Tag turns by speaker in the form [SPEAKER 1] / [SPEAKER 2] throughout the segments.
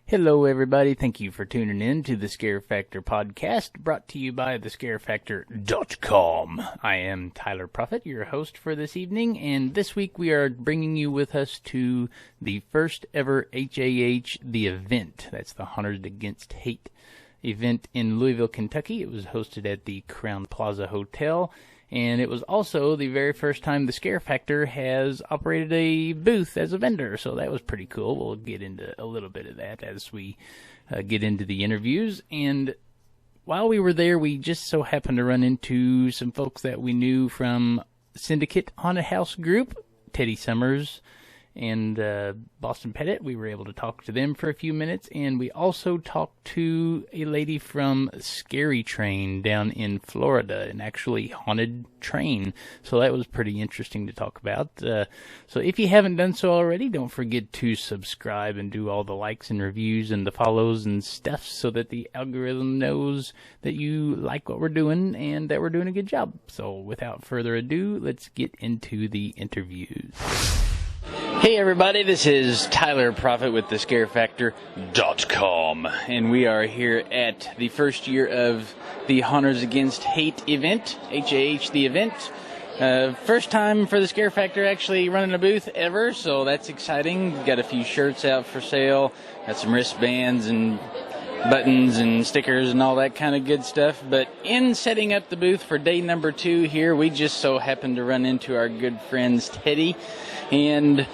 [SPEAKER 1] Hello, everybody. Thank you for tuning in to the Scare Factor podcast, brought to you by thescarefactor.com. I am Tyler Proffet, your host for this evening, and this week we are bringing you with us to the first ever HAH, the event. That's the Hunters Against Hate event in Louisville, Kentucky. It was hosted at the Crown Plaza Hotel, and it was also the very first time the Scare Factor has operated a booth as a vendor, so that was pretty cool. We'll get into a little bit of that as we get into the interviews. And while we were there, we just so happened to run into some folks that we knew from Sindicate Haunted House Group, Teddy Summers and Boston Petit. We were able to talk to them for a few minutes, and we also talked to a lady from Scary Train down in Florida, an actually haunted train. So that was pretty interesting to talk about. So if you haven't done so already, don't forget to subscribe and do all the likes and reviews and the follows and stuff so that the algorithm knows that you like what we're doing and that we're doing a good job. So without further ado, let's get into the interviews. Hey everybody, this is Tyler Proffet with thescarefactor.com, and we are here at the first year of the Hunters Against Hate event, HAH the event. First time for the Scare Factor actually running a booth ever, so that's exciting. Got a few shirts out for sale, got some wristbands and buttons and stickers and all that kind of good stuff. But in setting up the booth for day number 2 here, we just so happened to run into our good friends Teddy and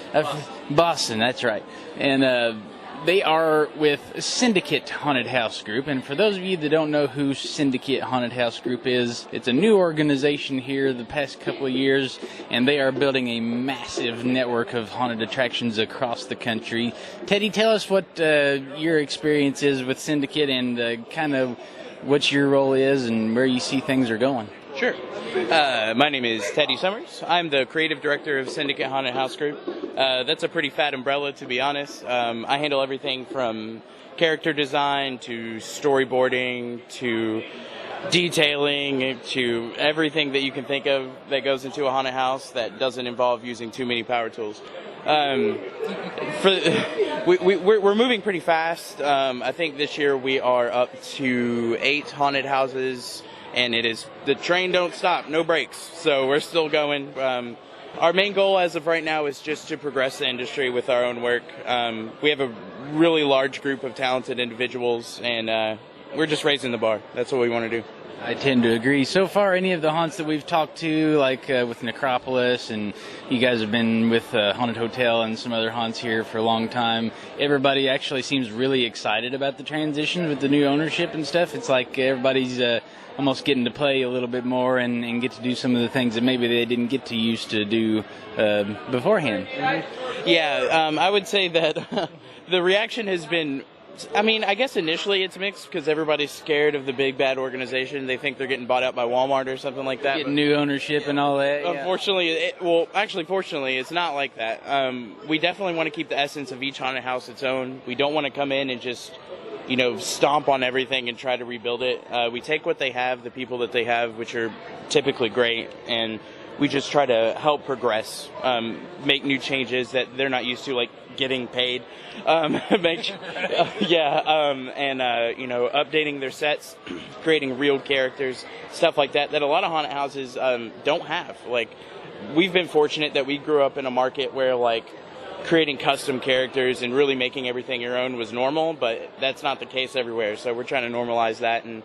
[SPEAKER 1] Boston, that's right. And they are with Syndicate Haunted House Group. And for those of you that don't know who Syndicate Haunted House Group is, it's a new organization here the past couple of years, and they are building a massive network of haunted attractions across the country. Teddy, tell us what your experience is with Syndicate and kind of what your role is and where you see things are going.
[SPEAKER 2] Sure. My name is Teddy Summers. I'm the creative director of Syndicate Haunted House Group. That's a pretty fat umbrella, to be honest. I handle everything from character design to storyboarding to detailing to everything that you can think of that goes into a haunted house that doesn't involve using too many power tools. We're moving pretty fast. I think this year we are up to 8 haunted houses. And it is, the train don't stop, no brakes. So we're still going. Our main goal as of right now is just to progress the industry with our own work. We have a really large group of talented individuals, and we're just raising the bar. That's what we want to do.
[SPEAKER 1] I tend to agree. So far, any of the haunts that we've talked to, like with Necropolis, and you guys have been with Haunted Hotel and some other haunts here for a long time, everybody actually seems really excited about the transition with the new ownership and stuff. It's like everybody's almost getting to play a little bit more and get to do some of the things that maybe they didn't get to used to do beforehand.
[SPEAKER 2] Yeah, I would say that the reaction has been, I mean, I guess initially it's mixed because everybody's scared of the big bad organization. They think they're getting bought out by Walmart or something like that.
[SPEAKER 1] Getting new ownership and all that.
[SPEAKER 2] Unfortunately, fortunately, it's not like that. We definitely want to keep the essence of each haunted house its own. We don't want to come in and just, stomp on everything and try to rebuild it. We take what they have, the people that they have, which are typically great, and we just try to help progress, make new changes that they're not used to, like getting paid, updating their sets, creating real characters, stuff like that a lot of haunted houses don't have. Like, we've been fortunate that we grew up in a market where, like, creating custom characters and really making everything your own was normal, but that's not the case everywhere. So we're trying to normalize that and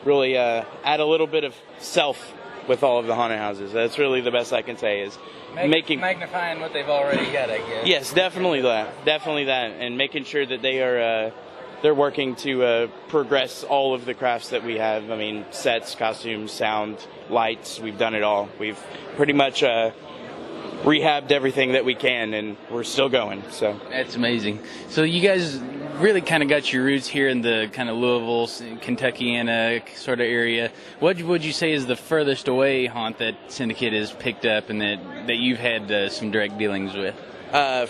[SPEAKER 2] really add a little bit of self with all of the haunted houses. That's really the best I can say is
[SPEAKER 1] magnifying what they've already got, I guess.
[SPEAKER 2] Yes, definitely that, and making sure that they are they're working to progress all of the crafts that we have. I mean, sets, costumes, sound, lights. We've done it all. We've pretty much rehabbed everything that we can, and we're still going. So
[SPEAKER 1] that's amazing. So you guys really kind of got your roots here in the kind of Louisville, Kentuckiana sort of area. What would you say is the furthest away haunt that Syndicate has picked up and that you've had some direct dealings with?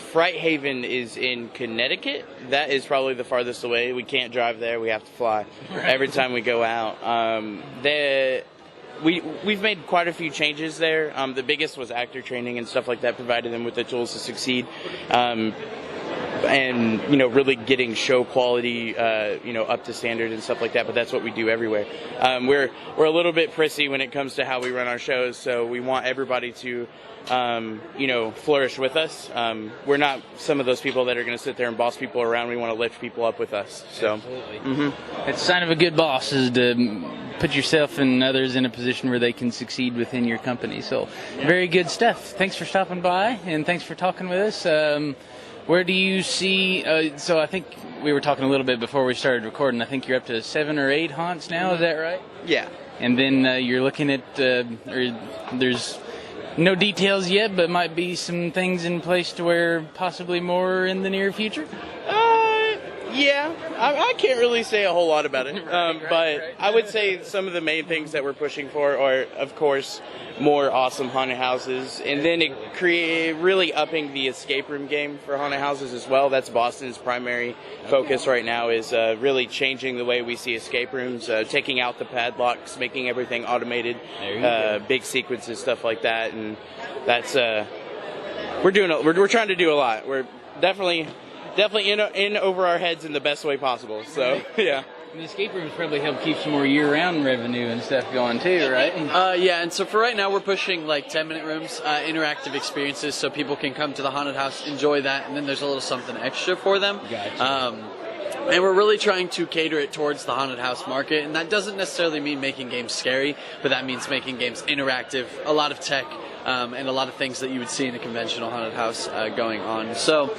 [SPEAKER 2] Fright Haven is in Connecticut. That is probably the farthest away. We can't drive there. We have to fly every time we go out. We've made quite a few changes there. The biggest was actor training and stuff like that, provided them with the tools to succeed. and really getting show quality up to standard and stuff like that. But that's what we do everywhere. We're a little bit prissy when it comes to how we run our shows, so we want everybody to flourish with us. We're not some of those people that are going to sit there and boss people around. We want to lift people up with us. So,
[SPEAKER 1] absolutely. It's a sign of a good boss is to put yourself and others in a position where they can succeed within your company. So, very good stuff. Thanks for stopping by, and thanks for talking with us. Where do you see, so I think we were talking a little bit before we started recording. I think you're up to 7 or 8 haunts now, is that right?
[SPEAKER 2] Yeah.
[SPEAKER 1] And then you're looking at, or there's no details yet, but might be some things in place to where possibly more in the near future?
[SPEAKER 2] Yeah, I can't really say a whole lot about it, but I would say some of the main things that we're pushing for are, of course, more awesome haunted houses, and then really upping the escape room game for haunted houses as well. That's Boston's primary focus right now, is really changing the way we see escape rooms, taking out the padlocks, making everything automated, big sequences, stuff like that, and that's we're trying to do a lot. We're definitely in over our heads in the best way possible. So, yeah.
[SPEAKER 1] And the escape rooms probably help keep some more year-round revenue and stuff going too, right?
[SPEAKER 3] Yeah, and so for right now, we're pushing like 10-minute rooms, interactive experiences, so people can come to the haunted house, enjoy that, and then there's a little something extra for them.
[SPEAKER 1] Gotcha.
[SPEAKER 3] And we're really trying to cater it towards the haunted house market, and that doesn't necessarily mean making games scary, but that means making games interactive, a lot of tech, and a lot of things that you would see in a conventional haunted house going on. So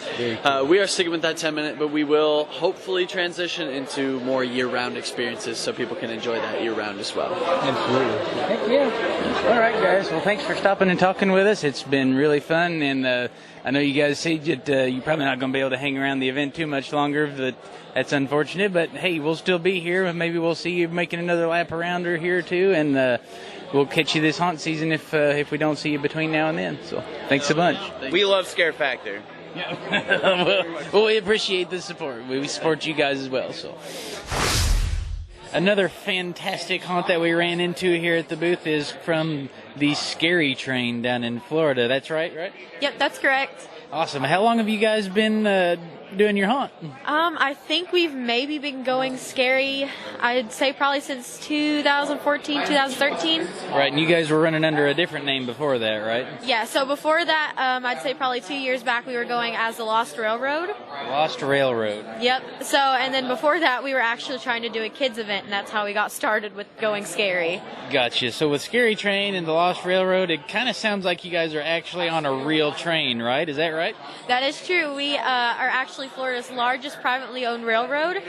[SPEAKER 3] we are sticking with that 10-minute, but we will hopefully transition into more year-round experiences so people can enjoy that year-round as well.
[SPEAKER 1] Absolutely. Heck yeah. All right, guys. Well, thanks for stopping and talking with us. It's been really fun, and I know you guys say that you're probably not going to be able to hang around the event too much longer, but that's unfortunate. But, hey, we'll still be here, and maybe we'll see you making another lap around or here, too, and we'll catch you this haunt season if we don't see you between now and then. So thanks a bunch.
[SPEAKER 2] We love Scare Factor.
[SPEAKER 1] Yeah. well, we appreciate the support. We support you guys as well. So another fantastic haunt that we ran into here at the booth is from the Scary Train down in Florida. That's right?
[SPEAKER 4] Yep, that's correct.
[SPEAKER 1] Awesome. How long have you guys been doing your haunt?
[SPEAKER 4] I think we've maybe been going scary, I'd say probably since 2014, 2013.
[SPEAKER 1] Right, and you guys were running under a different name before that, right?
[SPEAKER 4] Yeah, so before that, I'd say probably 2 years back, we were going as the Lost Railroad.
[SPEAKER 1] Lost Railroad.
[SPEAKER 4] Yep, so, and then before that, we were actually trying to do a kids event, and that's how we got started with going scary.
[SPEAKER 1] Gotcha. So with Scary Train and the Lost Railroad, it kind of sounds like you guys are actually on a real train, right? Is that right?
[SPEAKER 4] That is true. We are actually Florida's largest privately owned railroad.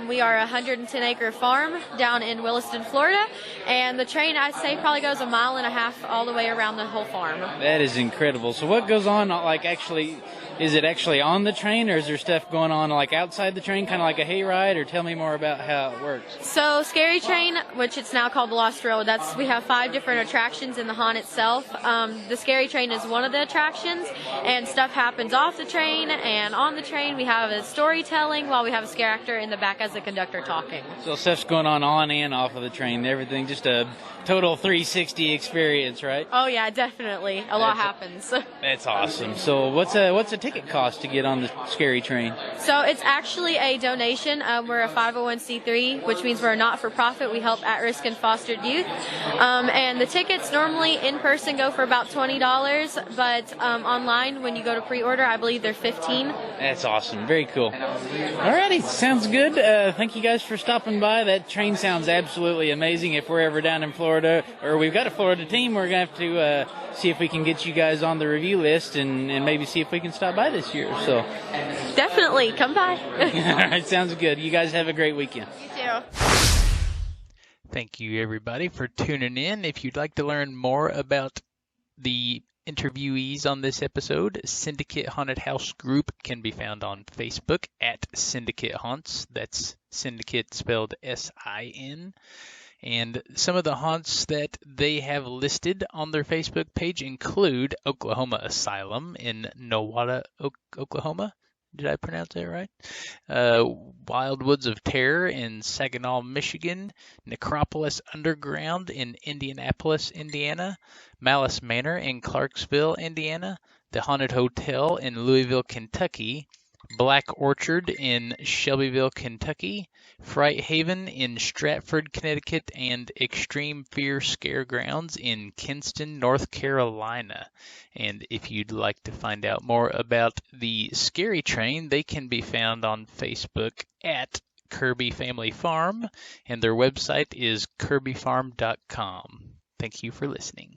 [SPEAKER 4] We are a 110-acre farm down in Williston, Florida, and the train, I'd say, probably goes 1.5 miles all the way around the whole farm.
[SPEAKER 1] That is incredible. So what goes on, like, actually, is it actually on the train, or is there stuff going on, like, outside the train, kind of like a hayride, or tell me more about how it works?
[SPEAKER 4] So Scary Train, which it's now called the Lost Railroad, we have 5 different attractions in the haunt itself. The Scary Train is one of the attractions, and stuff happens off the train and on the train. We have a storytelling while we have a scare actor in the back as the conductor talking.
[SPEAKER 1] So stuff's going on and off of the train, everything, just a total 360 experience, right?
[SPEAKER 4] Oh yeah, definitely. A lot happens.
[SPEAKER 1] That's awesome. So what's a ticket cost to get on the Scary Train?
[SPEAKER 4] So it's actually a donation. We're a 501c3, which means we're a not-for-profit. We help at-risk and fostered youth. And the tickets normally in person go for about $20, but online when you go to pre-order, I believe they're $15.
[SPEAKER 1] That's awesome. Very cool. Alrighty, sounds good. Thank you guys for stopping by. That train sounds absolutely amazing. If we're ever down in Florida, or we've got a Florida team, we're going to have to see if we can get you guys on the review list and maybe see if we can stop by this year. So
[SPEAKER 4] definitely, come by.
[SPEAKER 1] Alright, sounds good. You guys have a great weekend.
[SPEAKER 4] You too.
[SPEAKER 1] Thank you, everybody, for tuning in. If you'd like to learn more about the interviewees on this episode, Syndicate Haunted House Group can be found on Facebook at Syndicate Haunts. That's Syndicate spelled S-I-N. And some of the haunts that they have listed on their Facebook page include Oklahoma Asylum in Nowata, Oklahoma. Did I pronounce that right? Wild Woods of Terror in Saginaw, Michigan. Necropolis Underground in Indianapolis, Indiana. Malice Manor in Clarksville, Indiana. The Haunted Hotel in Louisville, Kentucky. Black Orchard in Shelbyville, Kentucky, Fright Haven in Stratford, Connecticut, and Extreme Fear Scaregrounds in Kinston, North Carolina. And if you'd like to find out more about the Scary Train, they can be found on Facebook at Kirby Family Farm, and their website is kirbyfarm.com. Thank you for listening.